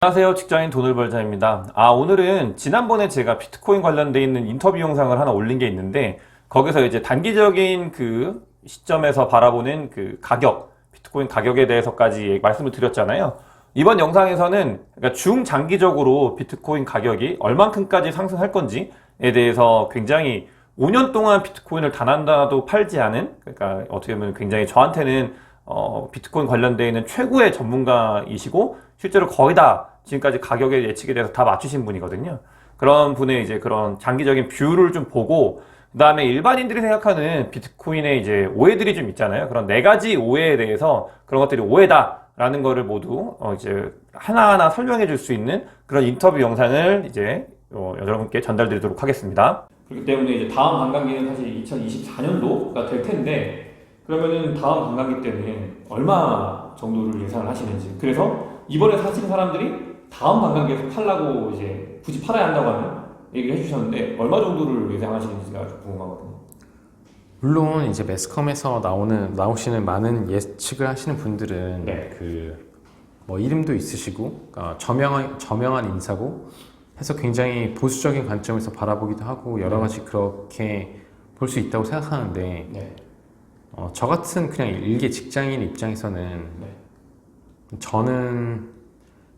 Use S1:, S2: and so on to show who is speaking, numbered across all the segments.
S1: 안녕하세요. 직장인 돈을 벌자입니다. 오늘은 지난번에 제가 비트코인 관련돼 있는 인터뷰 영상을 하나 올린 게 있는데 거기서 이제 단기적인 그 시점에서 바라보는 그 가격, 비트코인 가격에 대해서까지 말씀을 드렸잖아요. 이번 영상에서는 그러니까 중장기적으로 비트코인 가격이 얼만큼까지 상승할 건지에 대해서 굉장히 5년 동안 비트코인을 단 한 달도 팔지 않은, 그러니까 어떻게 보면 굉장히 저한테는 비트코인 관련돼 있는 최고의 전문가이시고 실제로 거의 다 지금까지 가격의 예측에 대해서 다 맞추신 분이거든요. 그런 분의 이제 그런 장기적인 뷰를 좀 보고, 그 다음에 일반인들이 생각하는 비트코인의 이제 오해들이 좀 있잖아요. 그런 네 가지 오해에 대해서 그런 것들이 오해다라는 거를 모두 이제 하나하나 설명해 줄 수 있는 그런 인터뷰 영상을 이제 여러분께 전달드리도록 하겠습니다. 그렇기 때문에 이제 다음 관광기는 사실 2024년도가 될 텐데, 그러면은 다음 관광기 때는 얼마 정도를 예상을 하시는지, 그래서 이번에 사신 사람들이 다음 관광기에서 팔라고 이제 굳이 팔아야 한다고 하는 얘기를 해주셨는데 얼마 정도를 예상하시는지가 좀 궁금하거든요.
S2: 물론 이제 매스컴에서 나오시는 많은 예측을 하시는 분들은
S1: 네.
S2: 그 뭐 이름도 있으시고 저명한 인사고 해서 굉장히 보수적인 관점에서 바라보기도 하고 여러 가지 그렇게 볼 수 있다고 생각하는데
S1: 네.
S2: 저 같은 그냥 일개 직장인 입장에서는
S1: 네.
S2: 저는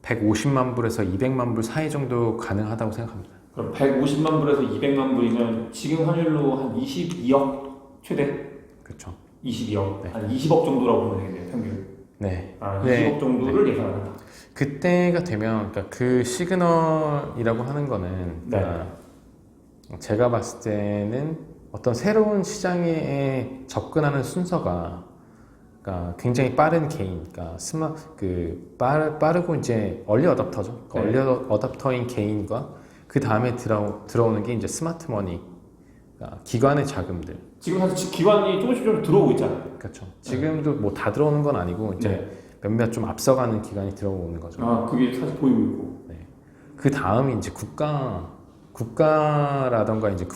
S2: 150만 불에서 200만 불 사이 정도 가능하다고 생각합니다.
S1: 그럼 150만 불에서 200만 불이면 지금 환율로 한 22억 최대?
S2: 그렇죠.
S1: 22억.
S2: 네.
S1: 한 20억 정도라고 보면 되겠네요, 평균.
S2: 네.
S1: 20억 정도를 예상합니다.
S2: 그때가 되면 그러니까 그 시그널이라고 하는 거는 그러니까 제가 봤을 때는 어떤 새로운 시장에 접근하는 순서가 그러니까 굉장히 빠른 개인, 그러니까 빠르고 이제 얼리 어답터죠.
S1: 네.
S2: 얼리 어답터인 개인과 그 다음에 들어오는 게 이제 스마트 머니, 그러니까 기관의 자금들.
S1: 지금 사실 기관이 조금씩 좀 들어오고 있잖아요.
S2: 그렇죠. 지금도 뭐 다 들어오는 건 아니고 이제
S1: 네.
S2: 몇몇 좀 앞서가는 기관이 들어오는 거죠.
S1: 그게 사실 보이고 있고.
S2: 네. 그 다음이 이제 국가라던가 이제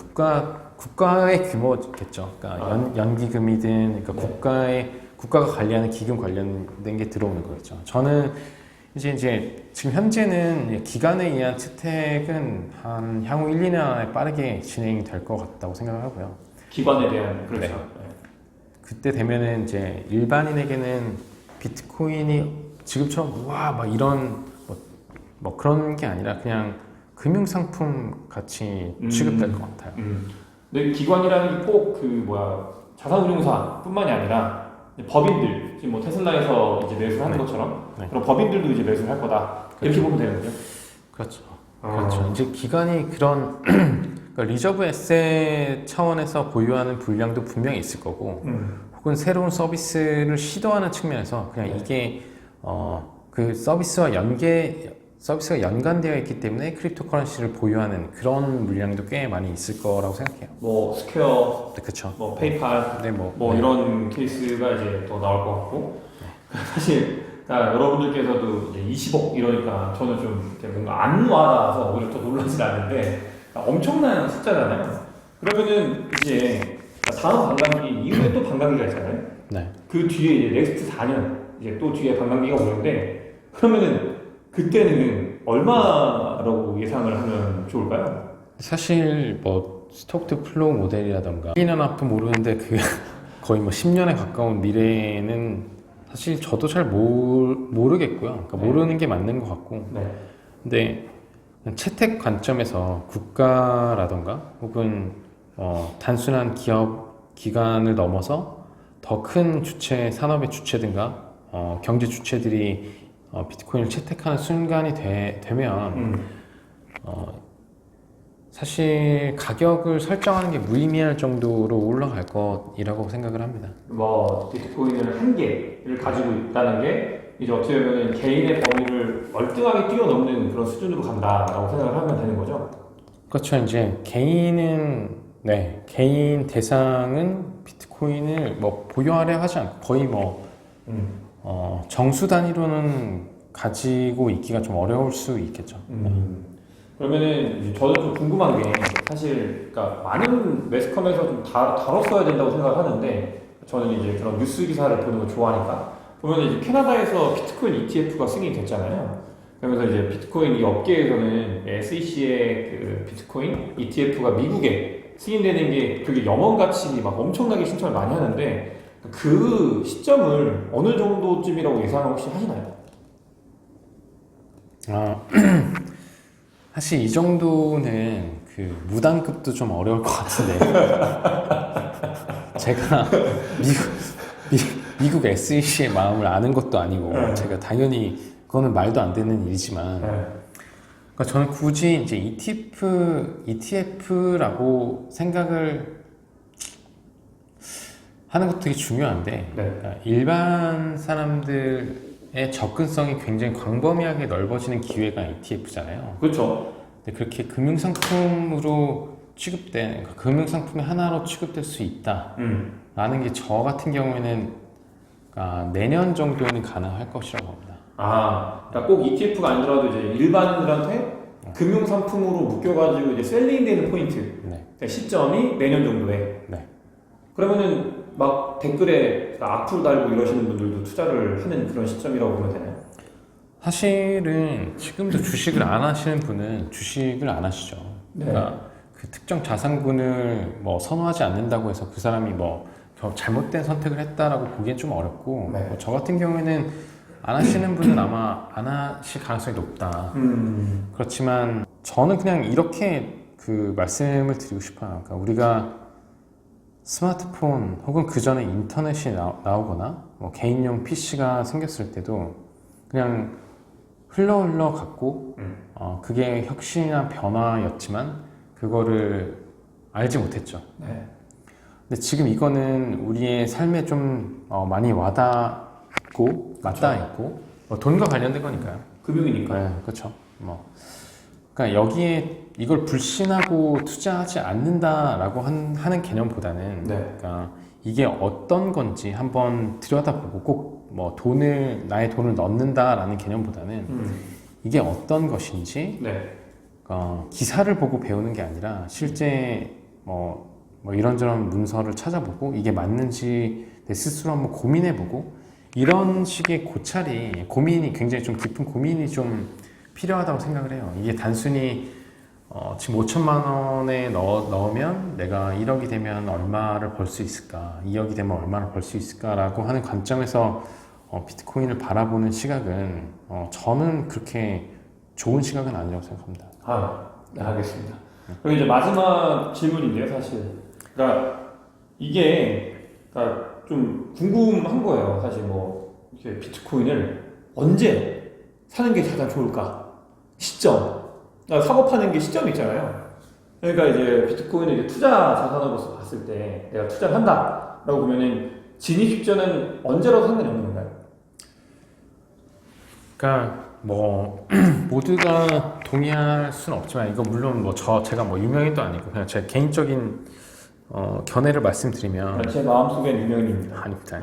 S2: 국가의 규모겠죠. 그러니까 연기금이든 그러니까 국가가 관리하는 기금 관련된 게 들어오는 거겠죠. 저는 이제 지금 현재는 기관에 의한 채택은 한 향후 1, 2년 안에 빠르게 진행이 될 것 같다고 생각을 하고요.
S1: 기관에 대한, 그렇죠.
S2: 네. 그때 되면은 이제 일반인에게는 비트코인이 지금처럼 막 이런 뭐 그런 게 아니라 그냥 금융상품 같이 취급될 것 같아요.
S1: 근데 기관이라는 게 꼭 자산운용사뿐만이 아니라 법인들, 지금 뭐 테슬라에서 이제 매수를 하는 것처럼 그런 법인들도 이제 매수를 할 거다. 이렇게 보면 되는 거죠.
S2: 그렇죠. 그렇죠. 이제 기관이 그런 그러니까 리저브 에셋 차원에서 보유하는 물량도 분명히 있을 거고, 혹은 새로운 서비스를 시도하는 측면에서 그냥 이게 그 서비스가 연관되어 있기 때문에 크립토 커런시를 보유하는 그런 물량도 꽤 많이 있을 거라고 생각해요.
S1: 뭐 스퀘어,
S2: 네, 그렇죠.
S1: 뭐 페이팔,
S2: 네,
S1: 이런 케이스가 이제 또 나올 것 같고, 사실 여러분들께서도 이제 20억 이러니까 저는 좀 뭔가 안 와닿아서 오히려 더 놀라진 않는데 엄청난 숫자잖아요. 그러면은 이제 다음 관광기 이후에 또 관광기가 있잖아요.
S2: 네.
S1: 그 뒤에 이제 넥스트 4년 이제 또 뒤에 관광기가 오는데, 그러면은 그때는 얼마라고 예상을 하면 좋을까요?
S2: 사실 뭐 스톡드 플로우 모델이라던가 1년 앞은 모르는데 그 거의 뭐 10년에 가까운 미래는 사실 저도 잘 모르겠고요. 그러니까 모르는 게 맞는 것 같고. 근데 채택 관점에서 국가라던가 혹은 단순한 기관을 넘어서 더 큰 산업의 주체든가 경제 주체들이 비트코인을 채택하는 순간이 되면 사실 가격을 설정하는 게 무의미할 정도로 올라갈 것이라고 생각을 합니다.
S1: 뭐 비트코인을 한 개를 가지고 있다는 게 이제 어떻게 보면 개인의 범위를 월등하게 뛰어넘는 그런 수준으로 간다라고 생각을 하면 되는 거죠.
S2: 그렇죠. 이제 개인 대상은 비트코인을 뭐 보유하려 하지 않고 거의 정수 단위로는 가지고 있기가 좀 어려울 수 있겠죠.
S1: 그러면은 저도 좀 궁금한 게 사실 그러니까 많은 매스컴에서 좀 다뤘어야 된다고 생각을 하는데, 저는 이제 그런 뉴스 기사를 보는 거 좋아하니까 보면 이제 캐나다에서 비트코인 ETF가 승인이 됐잖아요. 그러면서 이제 비트코인 이 업계에서는 SEC의 그 비트코인 ETF가 미국에 승인되는 게 그게 영원같이 막 엄청나게 신청을 많이 하는데 그 시점을 어느 정도쯤이라고 예상을 혹시 하시나요?
S2: 사실 이 정도는 그 무단급도 좀 어려울 것 같은데 제가 미국 SEC의 마음을 아는 것도 아니고 제가 당연히 그거는 말도 안 되는 일이지만 그러니까 저는 굳이 이제 ETF라고 생각을 하는 것도 되게 중요한데 그러니까 일반 사람들의 접근성이 굉장히 광범위하게 넓어지는 기회가 ETF잖아요.
S1: 그렇죠.
S2: 근데 그렇게 금융상품으로 취급된, 그러니까 금융상품의 하나로 취급될 수 있다라는 게 저 같은 경우에는 내년 정도에는 가능할 것이라고 봅니다.
S1: 그러니까 꼭 ETF가 아니더라도 이제 일반인들한테 금융 상품으로 묶여가지고 이제 셀링되는 포인트 그러니까 시점이 내년 정도에. 그러면은 막 댓글에 악플 달고 이러시는 분들도 투자를 하는 그런 시점이라고 보면 되나요?
S2: 사실은 지금도 주식을 안 하시는 분은 주식을 안 하시죠. 그러니까 그 특정 자산군을 뭐 선호하지 않는다고 해서 그 사람이 뭐 잘못된 선택을 했다라고 보기엔 좀 어렵고 뭐저 같은 경우에는 안 하시는 분은 아마 안 하실 가능성이 높다. 그렇지만 저는 그냥 이렇게 그 말씀을 드리고 싶어요. 그러니까 우리가 스마트폰 혹은 그 전에 인터넷이 나오거나 뭐 개인용 PC가 생겼을 때도 그냥 흘러 갔고 그게 혁신이나 변화였지만 그거를 알지 못했죠. 근데 지금 이거는 우리의 삶에 좀 많이 와닿고 맞닿아있고 뭐 돈과 관련된 거니까요.
S1: 금융이니까.
S2: 네, 그렇죠. 그러니까 여기에 이걸 불신하고 투자하지 않는다라고 하는 개념보다는 그러니까 이게 어떤 건지 한번 들여다보고 꼭 뭐 나의 돈을 넣는다라는 개념보다는 이게 어떤 것인지 기사를 보고 배우는 게 아니라 실제 뭐 이런저런 문서를 찾아보고 이게 맞는지 내 스스로 한번 고민해보고 이런 식의 고민이 굉장히 좀 깊은 고민이 좀 필요하다고 생각을 해요. 이게 단순히 지금 5천만 원에 넣으면 내가 1억이 되면 얼마를 벌 수 있을까, 2억이 되면 얼마를 벌 수 있을까라고 하는 관점에서 비트코인을 바라보는 시각은 저는 그렇게 좋은 시각은 아니라고 생각합니다.
S1: 네, 알겠습니다. 그리고 이제 마지막 질문인데요, 사실. 그러니까 이게 좀 궁금한 거예요, 사실 뭐 이렇게 비트코인을 언제 사는 게 가장 좋을까? 시점. 사고파는 게 시점이 있잖아요. 그러니까 이제 비트코인을 이제 투자 자산으로서 봤을 때 내가 투자를 한다라고 보면은 진입 시점은 언제라도 상관이 없는 건가요?
S2: 그러니까 뭐 모두가 동의할 수는 없지만 이거 물론 뭐 제가 뭐 유명인도 아니고 그냥 제 개인적인 견해를 말씀드리면
S1: 제 마음속엔 유명인입니다.
S2: 아닙니다.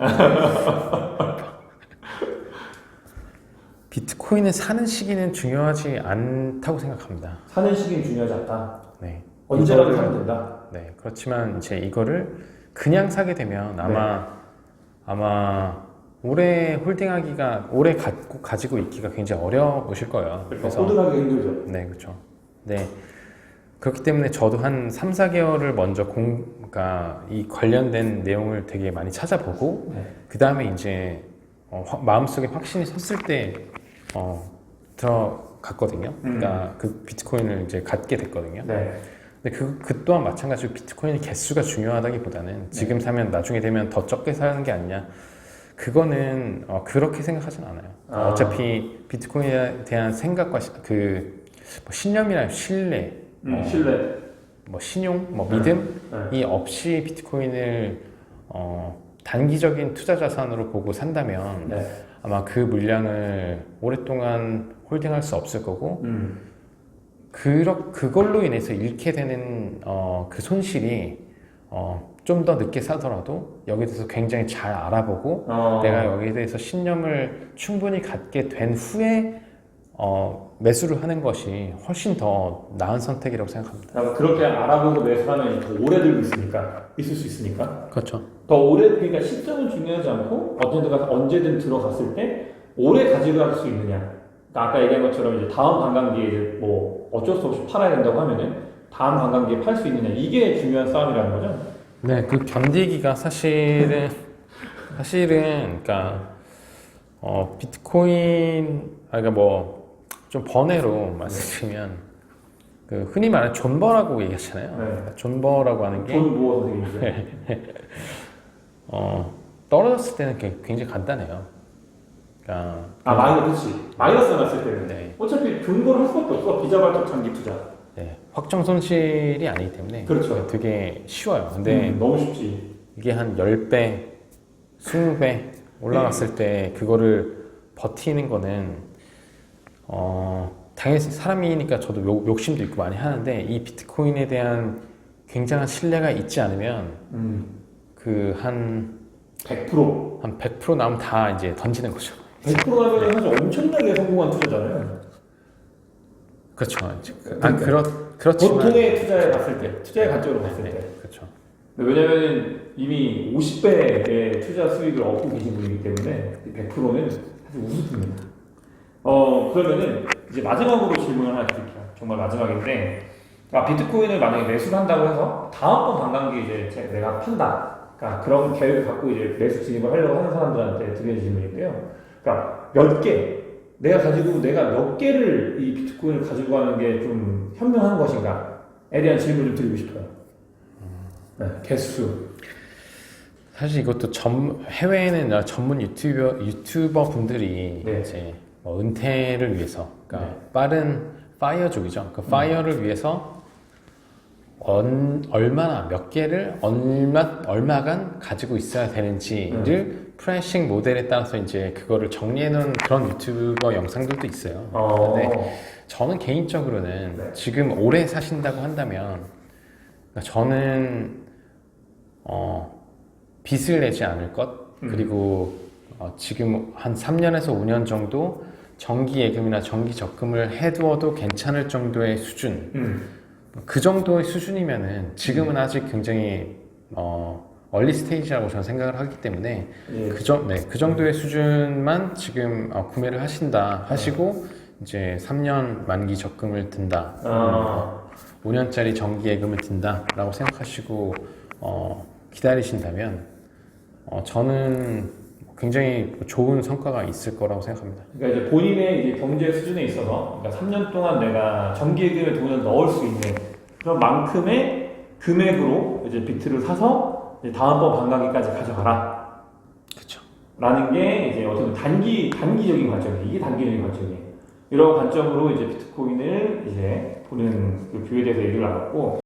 S2: 비트코인을 사는 시기는 중요하지 않다고 생각합니다.
S1: 사는 시기는 중요하지 않다.
S2: 네.
S1: 언제라도 사면 된다.
S2: 네. 그렇지만 이제 이거를 그냥 사게 되면 아마 오래 홀딩하기가 오래 가지고 있기가 굉장히 어려우실 거예요.
S1: 그래서 홀딩하기 힘들죠.
S2: 네, 그렇죠. 네. 그렇기 때문에 저도 한 3, 4개월을 먼저 그러니까 이 관련된 내용을 되게 많이 찾아보고 그 다음에 이제 마음속에 확신이 섰을 때 들어갔거든요. 그러니까 그 비트코인을 이제 갖게 됐거든요. 근데 그 또한 마찬가지로 비트코인의 개수가 중요하다기보다는 지금 사면 나중에 되면 더 적게 사는 게 아니냐. 그거는 그렇게 생각하진 않아요. 어차피 비트코인에 대한 생각과 뭐 신념이나 신뢰, 뭐 신용, 뭐 믿음이 없이 비트코인을 단기적인 투자 자산으로 보고 산다면 아마 그 물량을 오랫동안 홀딩할 수 없을 거고 그걸로 인해서 잃게 되는 그 손실이 좀 더 늦게 사더라도 여기에 대해서 굉장히 잘 알아보고 내가 여기에 대해서 신념을 충분히 갖게 된 후에 매수를 하는 것이 훨씬 더 나은 선택이라고 생각합니다.
S1: 그렇게 알아보고 매수하면 더 오래 들고 있을 수 있으니까.
S2: 그렇죠.
S1: 더 오래, 그러니까 시점은 중요하지 않고 언제든 들어갔을 때 오래 가지고 갈 수 있느냐. 그러니까 그러니까 아까 얘기한 것처럼 이제 다음 관광기에 이제 뭐 어쩔 수 없이 팔아야 된다고 하면은 다음 관광기에 팔 수 있느냐 이게 중요한 싸움이라는 거죠.
S2: 네, 그 견디기가 사실은 그러니까 비트코인 그러니까 뭐 좀 번외로 말씀드리면 그 흔히 말하는 존버라고 얘기하잖아요.
S1: 네.
S2: 그러니까 존버라고 하는 게
S1: 존 무어 선생님이죠.
S2: 떨어졌을 때는 굉장히 간단해요. 그러니까
S1: 마이너스 났을 때는
S2: 네.
S1: 어차피 존버를 할 수밖에 없어. 비자발적 장기 투자.
S2: 네, 확정 손실이 아니기 때문에
S1: 그렇죠.
S2: 되게 쉬워요. 근데
S1: 너무 쉽지.
S2: 이게 한 10배, 20배 올라갔을 때 그거를 버티는 거는 당연히 사람이니까 저도 욕심도 있고 많이 하는데 이 비트코인에 대한 굉장한 신뢰가 있지 않으면 그 한
S1: 100%.
S2: 한 100% 나오면 다 이제 던지는 거죠.
S1: 100% 하면 사실 엄청나게 성공한 투자잖아요.
S2: 그렇죠. 그렇지만
S1: 보통의 투자에 봤을 때, 투자의 관점으로 봤을 때.
S2: 그렇죠.
S1: 왜냐면 이미 50배의 투자 수익을 얻고 계신 분이기 때문에 100%는 사실 우습습니다. 그러면은 이제 마지막으로 질문을 하나 드릴게요. 정말 마지막인데, 비트코인을 만약에 매수를 한다고 해서 다음번 관광기에 이제 내가 판다. 그러니까 그런 계획을 갖고 이제 매수 진입을 하려고 하는 사람들한테 드리는 질문인데요. 그러니까 내가 몇 개를 이 비트코인을 가지고 가는 게 좀 현명한 것인가에 대한 질문을 드리고 싶어요. 네, 개수.
S2: 사실 이것도 해외에는 전문 유튜버 분들이
S1: 네.
S2: 이제 뭐 은퇴를 위해서, 그러니까
S1: 네.
S2: 빠른 파이어족이죠. 그 파이어를 위해서 얼마나 몇 개를 얼마간 가지고 있어야 되는지를 프라이싱 모델에 따라서 이제 그거를 정리해 놓은 그런 유튜버 영상들도 있어요. 근데 저는 개인적으로는
S1: 네.
S2: 지금 오래 사신다고 한다면 그러니까 저는 빚을 내지 않을 것 그리고 지금 한 3년에서 5년 정도 정기 예금이나 정기 적금을 해두어도 괜찮을 정도의 수준 그 정도의 수준이면은 지금은 아직 굉장히 얼리 스테이지라고 저는 생각을 하기 때문에
S1: 예.
S2: 그 정도의 수준만 지금 구매를 하시고 이제 3년 만기 적금을 든다 5년짜리 정기 예금을 든다라고 생각하시고 기다리신다면 저는 굉장히 좋은 성과가 있을 거라고 생각합니다.
S1: 그러니까 이제 본인의 이제 경제 수준에 있어서, 그러니까 3년 동안 내가 정기예금에 돈을 넣을 수 있는 그런 만큼의 금액으로 이제 비트를 사서 이제 다음번 관광기까지 가져가라.
S2: 그렇죠.
S1: 라는 게 이제 어떻게 보면 단기적인 관점이에요. 이게 단기적인 관점이에요. 이런 관점으로 이제 비트코인을 이제 보는 그 뷰에 대해서 얘기를 나눴고,